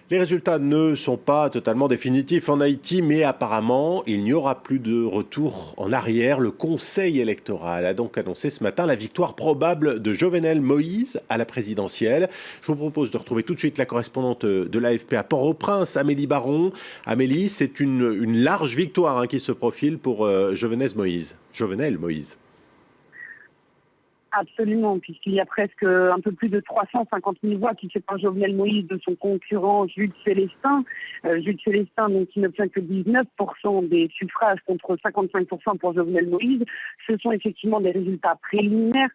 Les résultats ne sont pas totalement définitifs en Haïti, mais apparemment, il n'y aura plus de retour en arrière. Le Conseil électoral a donc annoncé ce matin la victoire probable de Jovenel Moïse à la présidentielle. Je vous propose de retrouver tout de suite la correspondante de l'AFP à Port-au-Prince, Amélie Baron. Amélie, c'est une large victoire qui se profile pour Jovenel Moïse. Jovenel Moïse. Absolument, puisqu'il y a presque un peu plus de 350 000 voix qui séparent Jovenel Moïse de son concurrent Jude Célestin. Jude Célestin, donc, qui n'obtient que 19% des suffrages contre 55% pour Jovenel Moïse. Ce sont effectivement des résultats préliminaires.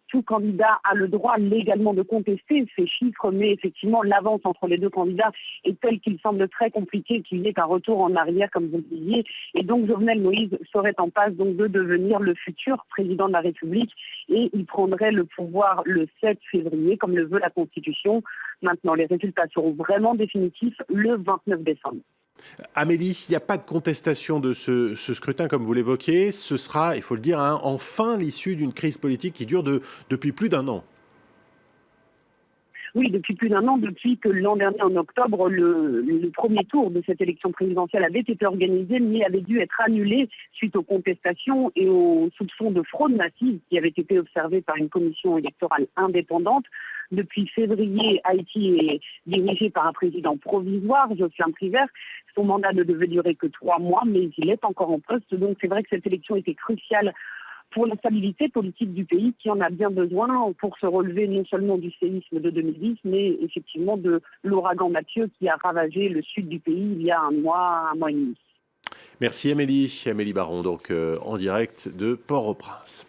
Tout candidat a le droit légalement de contester ces chiffres, mais effectivement, l'avance entre les deux candidats est telle qu'il semble très compliqué qu'il y ait un retour en arrière, comme vous le disiez. Et donc, Jovenel Moïse serait en passe donc, de devenir le futur président de la République et il prendrait le pouvoir le 7 février, comme le veut la Constitution. Maintenant, les résultats seront vraiment définitifs le 29 décembre. Amélie, il n'y a pas de contestation de ce scrutin, comme vous l'évoquez. Ce sera, il faut le dire, enfin l'issue d'une crise politique qui dure depuis plus d'un an. Oui, depuis plus d'un an, depuis que l'an dernier, en octobre, le premier tour de cette élection présidentielle avait été organisé, mais avait dû être annulé suite aux contestations et aux soupçons de fraude massive qui avaient été observés par une commission électorale indépendante. Depuis février, Haïti est dirigé par un président provisoire, Jocelyn Privert. Son mandat ne devait durer que 3 mois, mais il est encore en poste. Donc c'est vrai que cette élection était cruciale pour la stabilité politique du pays qui en a bien besoin pour se relever non seulement du séisme de 2010, mais effectivement de l'ouragan Mathieu qui a ravagé le sud du pays il y a un mois et demi. Merci Amélie. Amélie Baron, donc en direct de Port-au-Prince.